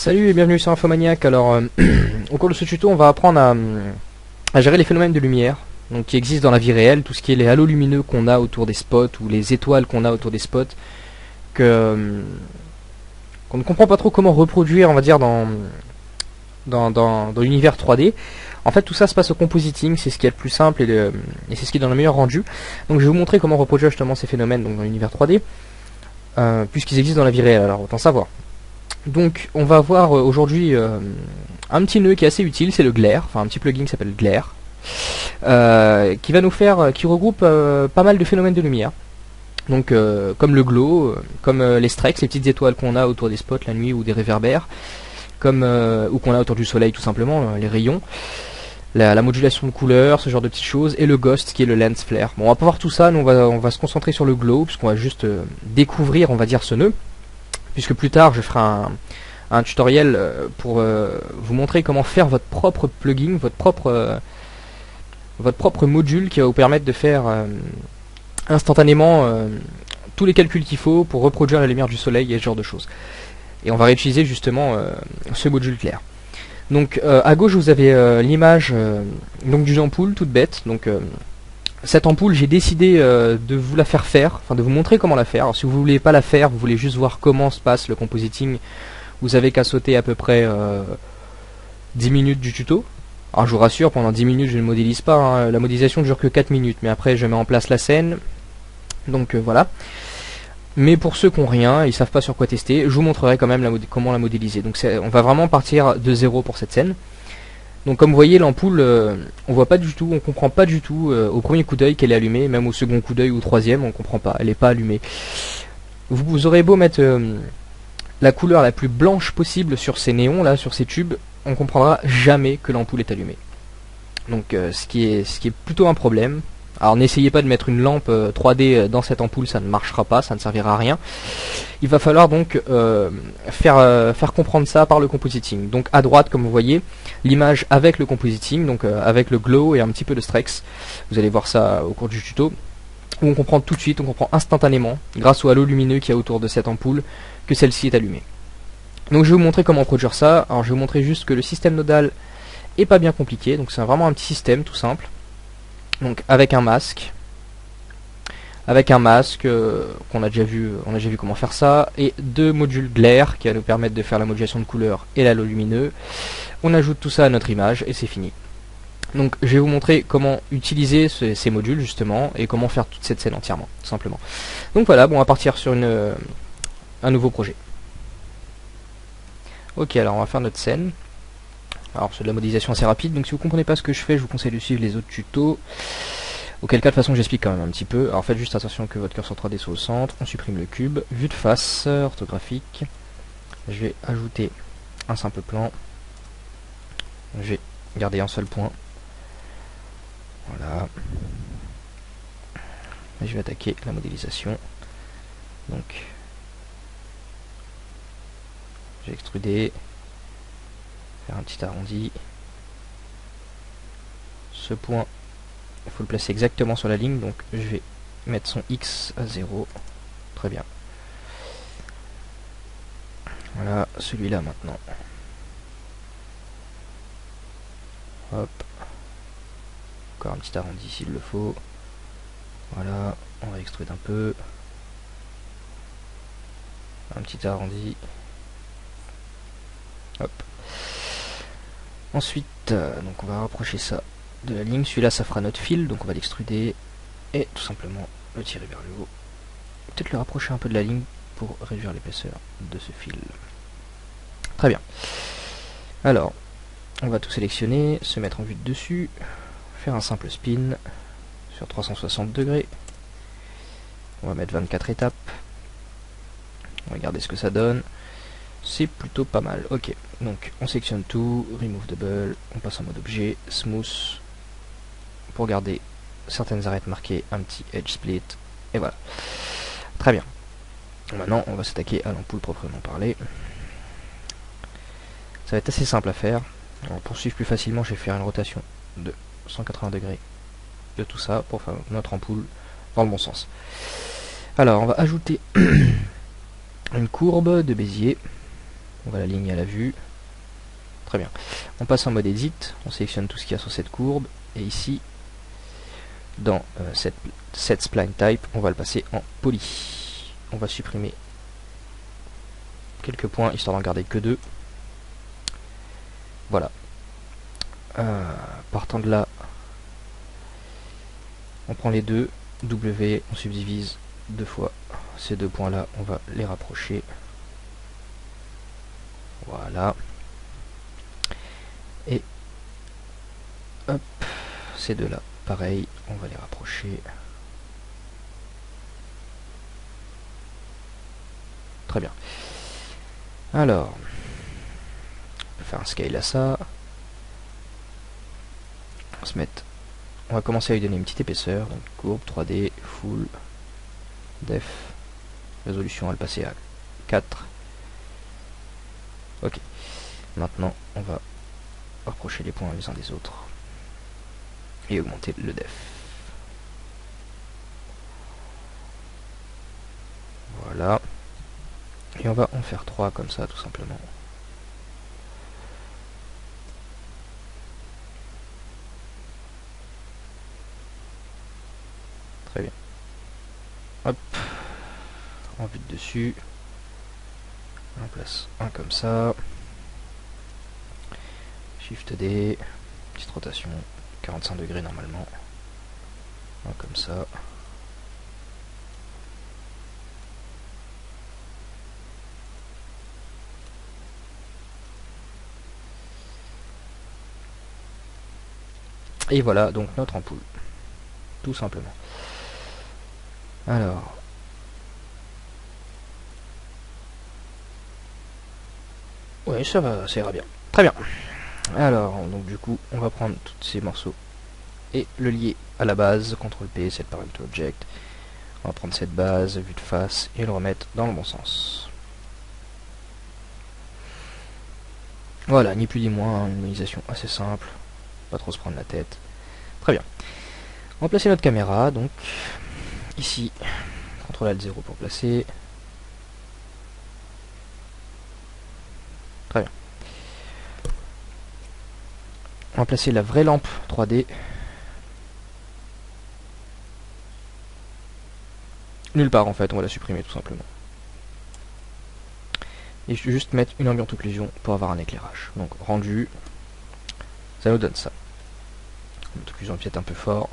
Salut et bienvenue sur Infomaniac. Alors, au cours de ce tuto, on va apprendre à gérer les phénomènes de lumière, donc qui existent dans la vie réelle, tout ce qui est les halos lumineux qu'on a autour des spots ou les étoiles qu'on a autour des spots, qu'on ne comprend pas trop comment reproduire, on va dire, dans l'univers 3D. En fait, tout ça se passe au compositing, c'est ce qui est le plus simple et c'est ce qui est dans le meilleur rendu. Donc, je vais vous montrer comment reproduire justement ces phénomènes donc, dans l'univers 3D, puisqu'ils existent dans la vie réelle. Alors, autant savoir. Donc on va voir aujourd'hui un petit nœud qui est assez utile, c'est le Glare, enfin un petit plugin qui s'appelle Glare, qui va nous faire, qui regroupe pas mal de phénomènes de lumière. Donc comme le glow, comme les streaks, les petites étoiles qu'on a autour des spots la nuit ou des réverbères, comme ou qu'on a autour du soleil tout simplement, les rayons, la modulation de couleurs, ce genre de petites choses, et le ghost qui est le lens flare. Bon, on va pas voir tout ça, nous on va se concentrer sur le glow puisqu'on va juste découvrir, on va dire, ce nœud. Puisque plus tard je ferai un tutoriel pour vous montrer comment faire votre propre plugin, votre propre module qui va vous permettre de faire instantanément tous les calculs qu'il faut pour reproduire la lumière du soleil et ce genre de choses. Et on va réutiliser justement ce module clair. Donc à gauche vous avez l'image donc d'une ampoule toute bête. Donc cette ampoule, j'ai décidé de vous la faire, enfin de vous montrer comment la faire. Alors, si vous voulez pas la faire, vous voulez juste voir comment se passe le compositing, vous avez qu'à sauter à peu près 10 minutes du tuto. Alors je vous rassure, pendant 10 minutes je ne modélise pas, hein. La modélisation ne dure que 4 minutes, mais après je mets en place la scène. Donc voilà. Mais pour ceux qui n'ont rien, ils savent pas sur quoi tester, je vous montrerai quand même comment la modéliser. Donc on va vraiment partir de zéro pour cette scène. Donc comme vous voyez, l'ampoule, on voit pas du tout, on comprend pas du tout au premier coup d'œil qu'elle est allumée, même au second coup d'œil ou au troisième, on comprend pas, elle est pas allumée. Vous aurez beau mettre la couleur la plus blanche possible sur ces néons là, sur ces tubes, on comprendra jamais que l'ampoule est allumée. Donc ce qui est plutôt un problème. Alors n'essayez pas de mettre une lampe 3D dans cette ampoule, ça ne marchera pas, ça ne servira à rien. Il va falloir donc faire comprendre ça par le compositing. Donc à droite, comme vous voyez, l'image avec le compositing, donc avec le glow et un petit peu de streaks. Vous allez voir ça au cours du tuto. Où on comprend tout de suite, on comprend instantanément, grâce au halo lumineux qu'il y a autour de cette ampoule, que celle-ci est allumée. Donc je vais vous montrer comment produire ça. Alors je vais vous montrer juste que le système nodal est pas bien compliqué, donc c'est vraiment un petit système tout simple. Donc avec un masque qu'on a déjà vu, on a déjà vu comment faire ça, et deux modules Glare qui va nous permettre de faire la modulation de couleur et l'halo lumineux. On ajoute tout ça à notre image et c'est fini. Donc je vais vous montrer comment utiliser ces modules justement et comment faire toute cette scène entièrement, tout simplement. Donc voilà, bon, on va partir sur un nouveau projet. Ok, alors on va faire notre scène. Alors c'est de la modélisation assez rapide, donc si vous comprenez pas ce que je fais, je vous conseille de suivre les autres tutos. Auquel cas de toute façon j'explique quand même un petit peu. Alors faites juste attention que votre curseur 3D soit au centre. On supprime le cube. Vue de face, orthographique. Je vais ajouter un simple plan. Je vais garder un seul point. Voilà. Et je vais attaquer la modélisation. Donc j'ai extrudé. Faire un petit arrondi. Ce point, il faut le placer exactement sur la ligne, donc je vais mettre son X à 0. Très bien. Voilà, celui-là maintenant. Hop. Encore un petit arrondi s'il le faut. Voilà, on va extruder un peu. Un petit arrondi. Hop. Ensuite, donc on va rapprocher ça de la ligne. Celui-là, ça fera notre fil, donc on va l'extruder et tout simplement le tirer vers le haut. Peut-être le rapprocher un peu de la ligne pour réduire l'épaisseur de ce fil. Très bien. Alors, on va tout sélectionner, se mettre en vue de dessus, faire un simple spin sur 360 degrés. On va mettre 24 étapes. On va regarder ce que ça donne. C'est plutôt pas mal. Ok, donc on sélectionne tout, remove double, on passe en mode objet, smooth, pour garder certaines arêtes marquées, un petit edge split, et voilà. Très bien. Maintenant on va s'attaquer à l'ampoule proprement parlé. Ça va être assez simple à faire. Alors, pour suivre plus facilement, je vais faire une rotation de 180 degrés de tout ça pour faire notre ampoule dans le bon sens. Alors on va ajouter une courbe de Bézier. On va l'aligner à la vue. Très bien. On passe en mode edit, on sélectionne tout ce qu'il y a sur cette courbe, et ici, dans cette spline type, on va le passer en poly. On va supprimer quelques points, histoire d'en garder que 2. Voilà. Partant de là, on prend les deux, W, on subdivise 2 fois. Ces 2 points là, on va les rapprocher. Voilà. Et hop, ces deux là, pareil, on va les rapprocher. Très bien. Alors, on peut faire un scale à ça. On va commencer à lui donner une petite épaisseur. Donc courbe, 3D, full, def, résolution, on va le passer à 4. Ok. Maintenant, on va rapprocher les points les uns des autres et augmenter le def. Voilà. Et on va en faire 3 comme ça, tout simplement. Très bien. Hop. On vide dessus. On place un comme ça. Shift D. Petite rotation. 45 degrés normalement. Un comme ça. Et voilà donc notre ampoule. Tout simplement. Alors. Oui, ça va, ça ira bien. Très bien. Alors, donc du coup, on va prendre tous ces morceaux et le lier à la base. CTRL P, set parent to object. On va prendre cette base, vue de face, et le remettre dans le bon sens. Voilà, ni plus ni moins, une modélisation assez simple. Pas trop se prendre la tête. Très bien. On va placer notre caméra, donc ici, CTRL Alt 0 pour placer. Très bien. On va placer la vraie lampe 3D. Nulle part en fait, on va la supprimer tout simplement. Et je vais juste mettre une ambiante occlusion pour avoir un éclairage. Donc rendu, ça nous donne ça. Ambiante occlusion est peut-être un peu fort.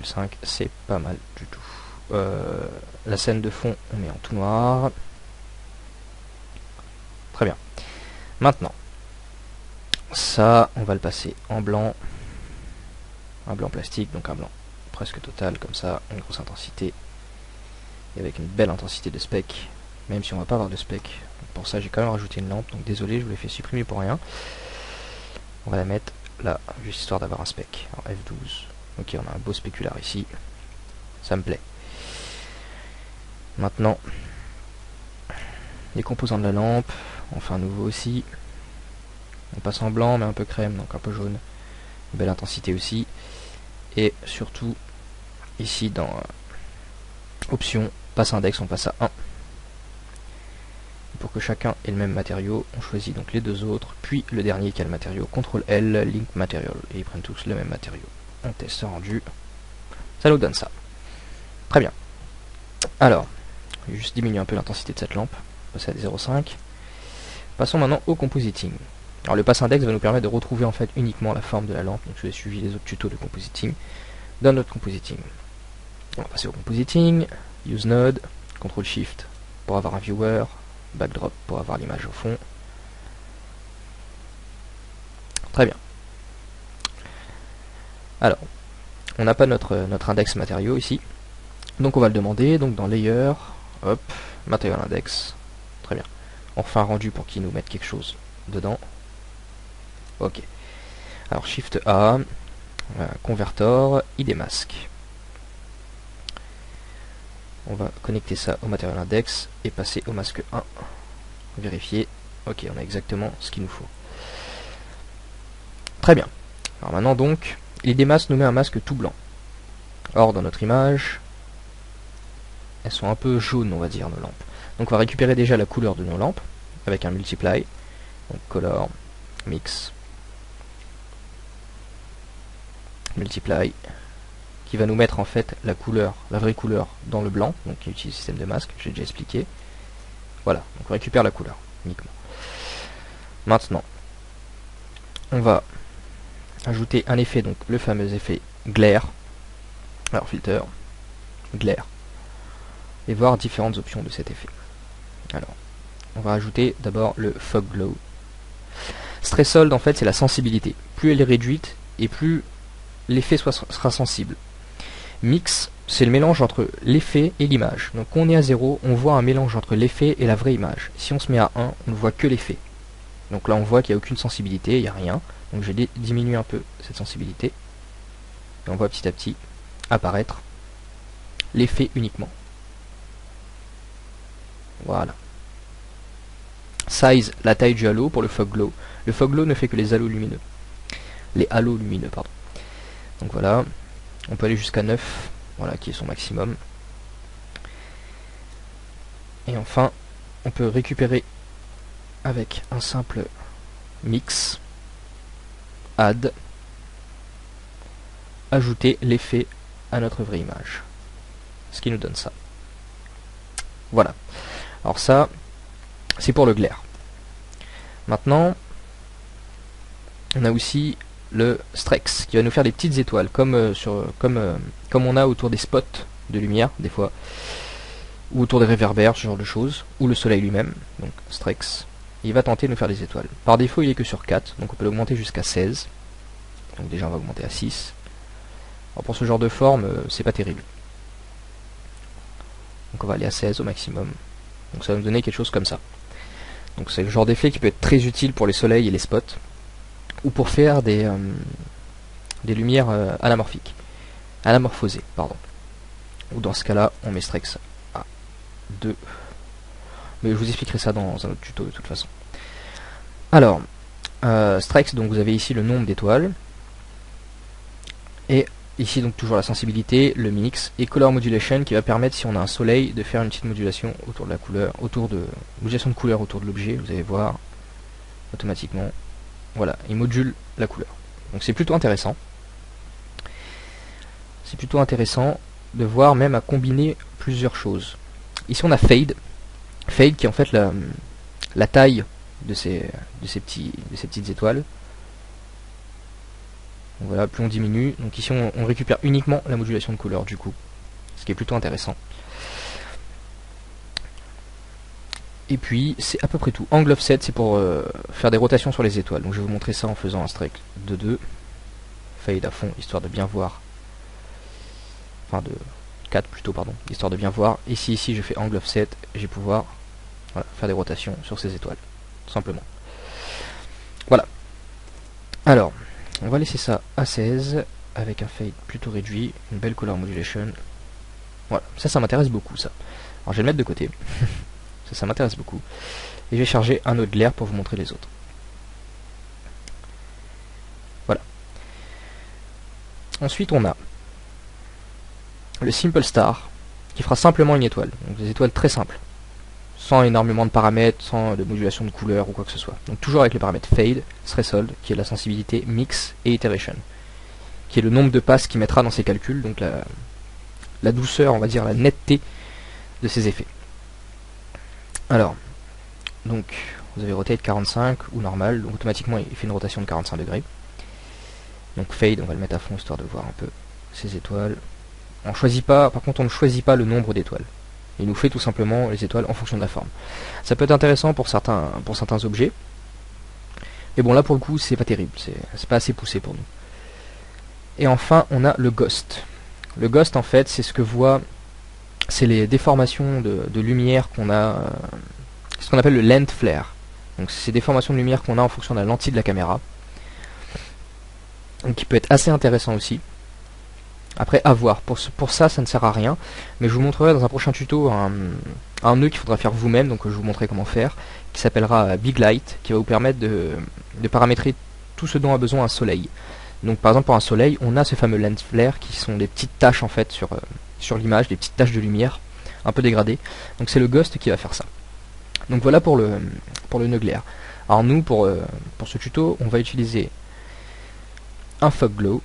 ,5, c'est pas mal du tout. La scène de fond, on met en tout noir. Très bien. Maintenant, ça, on va le passer en blanc. Un blanc plastique, donc un blanc presque total, comme ça, une grosse intensité. Et avec une belle intensité de spec, même si on va pas avoir de spec. Donc pour ça, j'ai quand même rajouté une lampe, donc désolé, je vous l'ai fait supprimer pour rien. On va la mettre là, juste histoire d'avoir un spec. Alors F12. Ok, on a un beau spécular ici. Ça me plaît. Maintenant, les composants de la lampe. On fait un nouveau aussi. On passe en blanc, mais un peu crème, donc un peu jaune. Une belle intensité aussi. Et surtout, ici dans Options, passe index, on passe à 1. Pour que chacun ait le même matériau, on choisit donc les deux autres, puis le dernier qui a le matériau. CTRL L, Link Material. Et ils prennent tous le même matériau. On teste rendu. Ça nous donne ça. Très bien. Alors, je vais juste diminuer un peu l'intensité de cette lampe. Passer à 0,5. Passons maintenant au compositing. Alors le pass index va nous permettre de retrouver en fait uniquement la forme de la lampe. Donc je vais suivre les autres tutos de compositing. Dans notre compositing, on va passer au compositing. Use node. CTRL Shift pour avoir un viewer. Backdrop pour avoir l'image au fond. Très bien. Alors, on n'a pas notre index matériau ici. Donc on va le demander. Donc dans Layer, hop, Material Index. Très bien. On refait un rendu pour qu'il nous mette quelque chose dedans. Ok. Alors Shift A, Convertor, ID Mask. On va connecter ça au Material Index et passer au masque 1. Vérifier. Ok, on a exactement ce qu'il nous faut. Très bien. Alors maintenant donc, l'idée masque nous met un masque tout blanc. Or dans notre image, elles sont un peu jaunes on va dire nos lampes. Donc on va récupérer déjà la couleur de nos lampes avec un multiply. Donc color, mix, multiply, qui va nous mettre en fait la couleur, la vraie couleur dans le blanc, donc qui utilise le système de masque, j'ai déjà expliqué. Voilà, donc on récupère la couleur uniquement. Maintenant, on va ajouter un effet, donc le fameux effet glare. Alors filter, glare, et voir différentes options de cet effet. Alors, on va ajouter d'abord le fog glow. Threshold en fait c'est la sensibilité. Plus elle est réduite et plus l'effet sera sensible. Mix, c'est le mélange entre l'effet et l'image. Donc quand on est à 0, on voit un mélange entre l'effet et la vraie image. Si on se met à 1, on ne voit que l'effet. Donc là on voit qu'il n'y a aucune sensibilité, il n'y a rien. Donc je vais diminuer un peu cette sensibilité. Et on voit petit à petit apparaître l'effet uniquement. Voilà. Size, la taille du halo pour le fog glow. Le fog glow ne fait que les halos lumineux. Les halos lumineux, pardon. Donc voilà. On peut aller jusqu'à 9, voilà, qui est son maximum. Et enfin, on peut récupérer avec un simple mix, add, ajouter l'effet à notre vraie image. Ce qui nous donne ça. Voilà. Alors ça, c'est pour le glare. Maintenant, on a aussi le Strex qui va nous faire des petites étoiles comme on a autour des spots de lumière des fois, ou autour des réverbères, ce genre de choses, ou le soleil lui-même. Donc Strex, il va tenter de nous faire des étoiles. Par défaut il est que sur 4, donc on peut l'augmenter jusqu'à 16. Donc déjà on va augmenter à 6. Alors pour ce genre de forme, c'est pas terrible. Donc on va aller à 16 au maximum. Donc ça va nous donner quelque chose comme ça. Donc c'est le genre d'effet qui peut être très utile pour les soleils et les spots, ou pour faire des lumières anamorphosées, pardon. Ou dans ce cas-là, on met Strex à 2. Mais je vous expliquerai ça dans un autre tuto de toute façon. Alors, Strex, donc vous avez ici le nombre d'étoiles. Et ici donc toujours la sensibilité, le mix et color modulation qui va permettre, si on a un soleil, de faire une petite modulation autour de la couleur, modulation de couleur autour de l'objet. Vous allez voir automatiquement. Voilà, il module la couleur. Donc c'est plutôt intéressant. C'est plutôt intéressant de voir même à combiner plusieurs choses. Ici on a Fade. Fade qui est en fait la taille de ces petites étoiles. Donc voilà, plus on diminue. Donc ici on récupère uniquement la modulation de couleur du coup. Ce qui est plutôt intéressant. Et puis c'est à peu près tout. Angle offset c'est pour faire des rotations sur les étoiles. Donc je vais vous montrer ça en faisant un strike de 2. Fade à fond, histoire de bien voir. Enfin de 4 plutôt, pardon. Histoire de bien voir. Ici je fais angle offset, je vais pouvoir faire des rotations sur ces étoiles. Tout simplement. Voilà. Alors, on va laisser ça à 16 avec un fade plutôt réduit, une belle color modulation. Voilà, ça m'intéresse beaucoup ça. Alors je vais le mettre de côté. Ça m'intéresse beaucoup. Et je vais charger un autre glare pour vous montrer les autres. Voilà. Ensuite on a le Simple Star qui fera simplement une étoile. Donc des étoiles très simples. Sans énormément de paramètres, sans de modulation de couleur ou quoi que ce soit. Donc toujours avec les paramètres Fade, Threshold, qui est la sensibilité, Mix et Iteration. Qui est le nombre de passes qu'il mettra dans ses calculs. Donc la douceur, on va dire la netteté de ses effets. Alors, donc vous avez rotate 45 ou normal, donc automatiquement il fait une rotation de 45 degrés. Donc fade, on va le mettre à fond histoire de voir un peu ces étoiles. On choisit pas, par contre on ne choisit pas le nombre d'étoiles. Il nous fait tout simplement les étoiles en fonction de la forme. Ça peut être intéressant pour certains objets. Mais bon là pour le coup c'est pas terrible, c'est pas assez poussé pour nous. Et enfin on a le Ghost. Le Ghost en fait c'est ce que voit. C'est les déformations de lumière qu'on a, ce qu'on appelle le lens flare. Donc c'est des déformations de lumière qu'on a en fonction de la lentille de la caméra. Donc qui peut être assez intéressant aussi. Après à voir, pour ça ne sert à rien. Mais je vous montrerai dans un prochain tuto un nœud qu'il faudra faire vous-même, donc je vous montrerai comment faire, qui s'appellera Big Light, qui va vous permettre de paramétrer tout ce dont a besoin un soleil. Donc par exemple pour un soleil, on a ces fameux lens flares qui sont des petites taches en fait sur l'image, des petites taches de lumière un peu dégradées. Donc c'est le Ghost qui va faire ça. Donc voilà pour le nœud glaire. Alors nous pour ce tuto, on va utiliser un fog glow,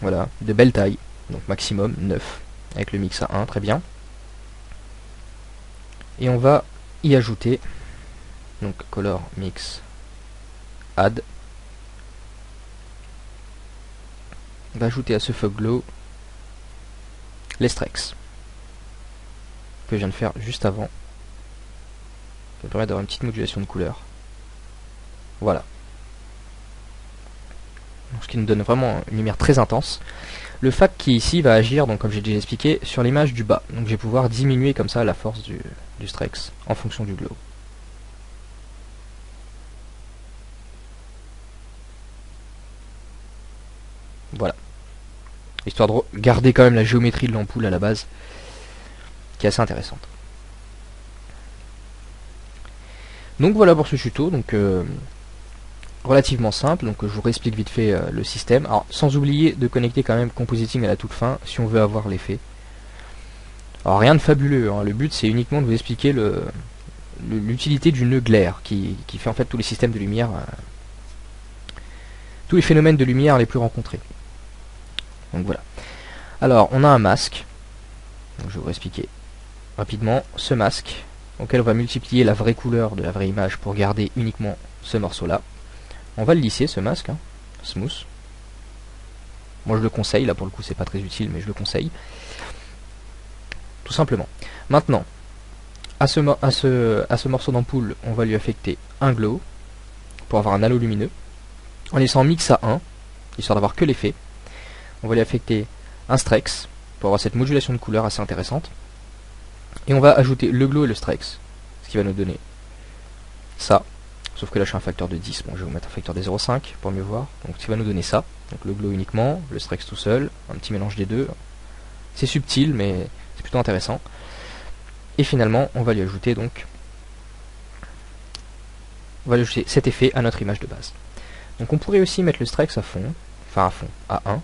voilà, de belle taille, donc maximum 9, avec le mix à 1, très bien. Et on va y ajouter, donc color mix add, on va ajouter à ce fog glow les streaks que je viens de faire juste avant. Ça permet d'avoir une petite modulation de couleur. Voilà. Donc, ce qui nous donne vraiment une lumière très intense. Le FAC qui ici va agir, donc comme j'ai déjà expliqué, sur l'image du bas. Donc je vais pouvoir diminuer comme ça la force du Strex en fonction du glow. Voilà. Histoire de garder quand même la géométrie de l'ampoule à la base, qui est assez intéressante. Donc voilà pour ce tuto, donc relativement simple, donc je vous réexplique vite fait le système. Alors sans oublier de connecter quand même Compositing à la toute fin si on veut avoir l'effet. Alors rien de fabuleux, hein. Le but c'est uniquement de vous expliquer l'utilité du nœud glaire qui fait en fait tous les systèmes de lumière, tous les phénomènes de lumière les plus rencontrés. Donc voilà. Alors on a un masque, donc je vais vous expliquer rapidement ce masque auquel on va multiplier la vraie couleur de la vraie image pour garder uniquement ce morceau là. On va le lisser ce masque, hein, smooth. Moi je le conseille, là pour le coup c'est pas très utile mais je le conseille. Tout simplement. Maintenant, à ce morceau d'ampoule, on va lui affecter un glow pour avoir un halo lumineux. En laissant mix à 1, histoire d'avoir que l'effet. On va lui affecter un strex pour avoir cette modulation de couleur assez intéressante. Et on va ajouter le glow et le strex, ce qui va nous donner ça. Sauf que là je suis un facteur de 10, bon je vais vous mettre un facteur de 0,5 pour mieux voir. Donc ce qui va nous donner ça, donc le glow uniquement, le strex tout seul, un petit mélange des deux. C'est subtil mais c'est plutôt intéressant. Et finalement on va lui ajouter donc cet effet à notre image de base. Donc on pourrait aussi mettre le strex à fond, enfin à fond, à 1,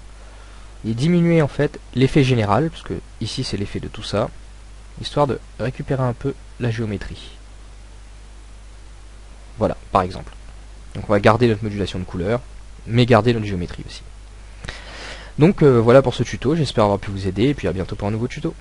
et diminuer en fait l'effet général, parce que ici c'est l'effet de tout ça, histoire de récupérer un peu la géométrie. Voilà, par exemple. Donc on va garder notre modulation de couleur, mais garder notre géométrie aussi. Donc voilà pour ce tuto, j'espère avoir pu vous aider, et puis à bientôt pour un nouveau tuto.